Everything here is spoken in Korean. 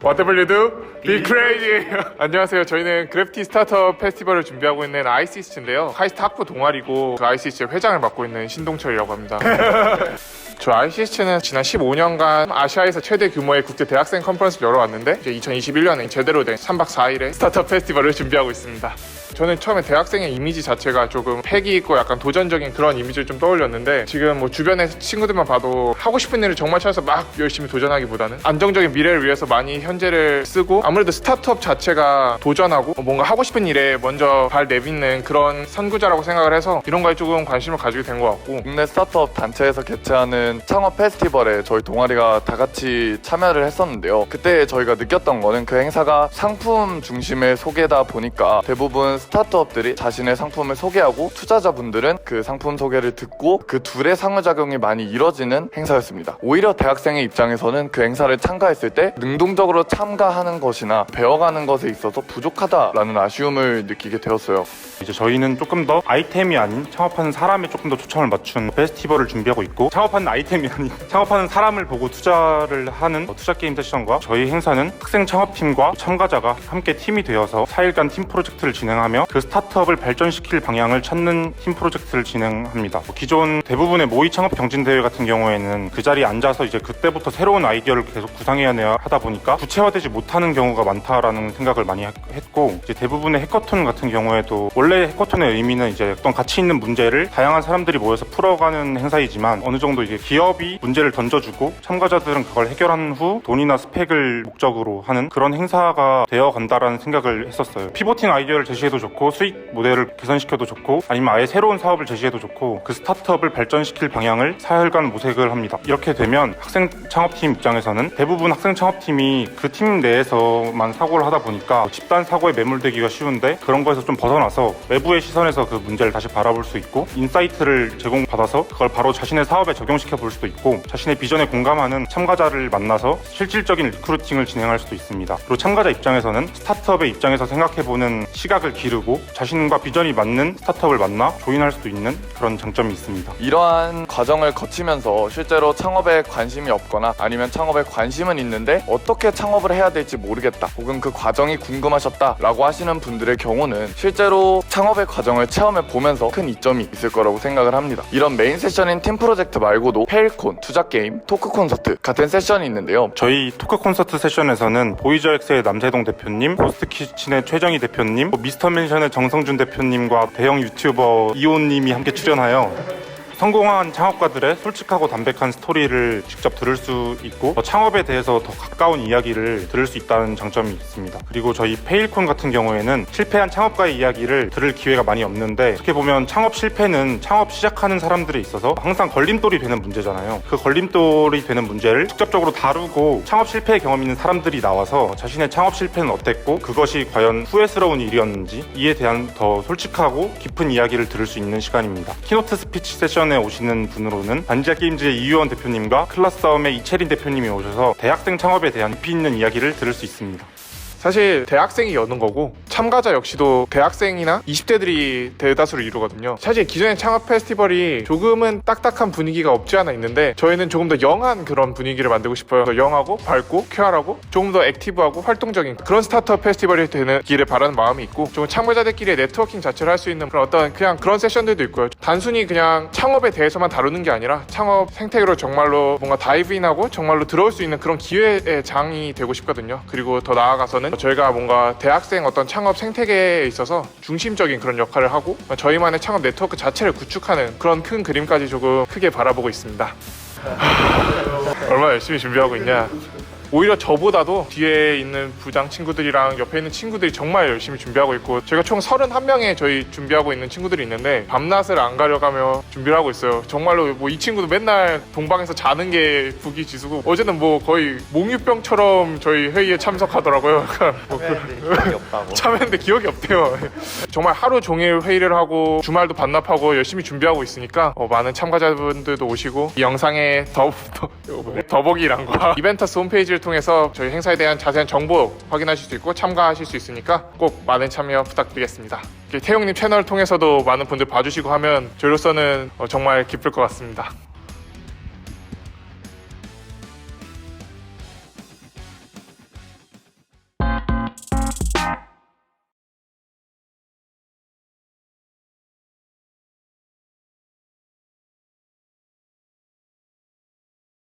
Whatever you do, be crazy! 안녕하세요. 저희는 그래피티 스타트업 페스티벌을 준비하고 있는 ICC인데요. 카이스트 학부 동아리고 그 ICC의 회장을 맡고 있는 신동철이라고 합니다. 저 ICC는 지난 15년간 아시아에서 최대 규모의 국제 대학생 컨퍼런스를 열어왔는데 이제 2021년에 제대로 된 3박 4일의 스타트업 페스티벌을 준비하고 있습니다. 저는 처음에 대학생의 이미지 자체가 조금 패기 있고 약간 도전적인 그런 이미지를 좀 떠올렸는데 지금 뭐 주변에 친구들만 봐도 하고 싶은 일을 정말 찾아서 막 열심히 도전하기보다는 안정적인 미래를 위해서 많이 현재를 쓰고 아무래도 스타트업 자체가 도전하고 뭔가 하고 싶은 일에 먼저 발 내딛는 그런 선구자라고 생각을 해서 이런 거에 조금 관심을 가지게 된 것 같고, 국내 스타트업 단체에서 개최하는 창업 페스티벌에 저희 동아리가 다 같이 참여를 했었는데요. 그때 저희가 느꼈던 거는 그 행사가 상품 중심의 소개다 보니까 대부분 스타트업들이 자신의 상품을 소개하고 투자자분들은 그 상품 소개를 듣고 그 둘의 상호작용이 많이 이뤄지는 행사였습니다. 오히려 대학생의 입장에서는 그 행사를 참가했을 때 능동적으로 참가하는 것이나 배워가는 것에 있어서 부족하다라는 아쉬움을 느끼게 되었어요. 이제 저희는 조금 더 아이템이 아닌 창업하는 사람에 조금 더 초점을 맞춘 페스티벌을 준비하고 있고, 창업하는 아이템이 아닌 창업하는 사람을 보고 투자를 하는 투자 게임 세션과 저희 행사는 학생 창업팀과 참가자가 함께 팀이 되어서 4일간 팀 프로젝트를 진행하며 그 스타트업을 발전시킬 방향을 찾는 팀 프로젝트를 진행합니다. 기존 대부분의 모의 창업 경진 대회 같은 경우에는 그 자리에 앉아서 이제 그때부터 새로운 아이디어를 계속 구상해야 하다 보니까 구체화되지 못하는 경우가 많다라는 생각을 많이 했고, 이제 대부분의 해커톤 같은 경우에도 원래 해커톤의 의미는 이제 어떤 가치 있는 문제를 다양한 사람들이 모여서 풀어가는 행사이지만 어느 정도 이제 기업이 문제를 던져주고 참가자들은 그걸 해결한 후 돈이나 스펙을 목적으로 하는 그런 행사가 되어 간다라는 생각을 했었어요. 피보팅 아이디어를 제시해도 좋고 수익 모델을 개선시켜도 좋고 아니면 아예 새로운 사업을 제시해도 좋고 그 스타트업을 발전시킬 방향을 4일간 모색을 합니다. 이렇게 되면 학생 창업팀 입장에서는 대부분 학생 창업팀이 그 팀 내에서만 사고를 하다 보니까 집단 사고에 매몰되기가 쉬운데, 그런 거에서 좀 벗어나서 외부의 시선에서 그 문제를 다시 바라볼 수 있고 인사이트를 제공받아서 그걸 바로 자신의 사업에 적용시켜 볼 수도 있고 자신의 비전에 공감하는 참가자를 만나서 실질적인 리크루팅을 진행할 수도 있습니다. 그리고 참가자 입장에서는 스타트업의 입장에서 생각해보는 시각을 기르고 자신과 비전이 맞는 스타트업을 만나 조인할 수도 있는 그런 장점이 있습니다. 이러한 과정을 거치면서 실제로 창업에 관심이 없거나 아니면 창업에 관심은 있는데 어떻게 창업을 해야 될지 모르겠다, 혹은 그 과정이 궁금하셨다라고 하시는 분들의 경우는 실제로 창업의 과정을 체험해 보면서 큰 이점이 있을 거라고 생각을 합니다. 이런 메인 세션인 팀 프로젝트 말고도 페일콘, 투자게임, 토크 콘서트 같은 세션이 있는데요. 저희 토크 콘서트 세션에서는 보이저엑스의 남세동 대표님, 고스트키친의 최정희 대표님, 미스터맨션의 정성준 대표님과 대형 유튜버 이온님이 함께 출연하여 성공한 창업가들의 솔직하고 담백한 스토리를 직접 들을 수 있고 창업에 대해서 더 가까운 이야기를 들을 수 있다는 장점이 있습니다. 그리고 저희 페일콘 같은 경우에는 실패한 창업가의 이야기를 들을 기회가 많이 없는데, 어떻게 보면 창업 실패는 창업 시작하는 사람들에 있어서 항상 걸림돌이 되는 문제잖아요. 그 걸림돌이 되는 문제를 직접적으로 다루고 창업 실패의 경험 있는 사람들이 나와서 자신의 창업 실패는 어땠고 그것이 과연 후회스러운 일이었는지 이에 대한 더 솔직하고 깊은 이야기를 들을 수 있는 시간입니다. 키노트 스피치 세션 에 오시는 분으로는 반지하 게임즈의 이유원 대표님과 클라스다움의 이채린 대표님이 오셔서 대학생 창업에 대한 깊이 있는 이야기를 들을 수 있습니다. 사실 대학생이 여는 거고 참가자 역시도 대학생이나 20대들이 대다수를 이루거든요. 사실 기존의 창업 페스티벌이 조금은 딱딱한 분위기가 없지 않아 있는데 저희는 조금 더 영한 그런 분위기를 만들고 싶어요. 더 영하고 밝고 쾌활하고 조금 더 액티브하고 활동적인 그런 스타트업 페스티벌이 되기를 바라는 마음이 있고, 좀 참가자들끼리의 네트워킹 자체를 할 수 있는 그런 어떤 그냥 그런 세션들도 있고요. 단순히 그냥 창업에 대해서만 다루는 게 아니라 창업 생태계로 정말로 뭔가 다이브인하고 정말로 들어올 수 있는 그런 기회의 장이 되고 싶거든요. 그리고 더 나아가서는 저희가 뭔가 대학생 어떤 창업 생태계에 있어서 중심적인 그런 역할을 하고 저희만의 창업 네트워크 자체를 구축하는 그런 큰 그림까지 조금 크게 바라보고 있습니다. 얼마나 열심히 준비하고 있냐. 오히려 저보다도 뒤에 있는 부장 친구들이랑 옆에 있는 친구들이 정말 열심히 준비하고 있고, 저희가 총 31명의 저희 준비하고 있는 친구들이 있는데 밤낮을 안 가려가며 준비를 하고 있어요. 정말로 뭐 이 친구도 맨날 동방에서 자는 게 부기지수고 어제는 뭐 거의 몽유병처럼 저희 회의에 참석하더라고요. 참여했는데 기억이 없대요. 정말 하루 종일 회의를 하고 주말도 반납하고 열심히 준비하고 있으니까 많은 참가자분들도 오시고 이 영상의 더보기란과 이벤터스 홈페이지를 통해서 저희 행사에 대한 자세한 정보 확인하실 수 있고 참가하실 수 있으니까 꼭 많은 참여 부탁드리겠습니다. 태용님 채널을 통해서도 많은 분들 봐주시고 하면 저희로서는 정말 기쁠 것 같습니다.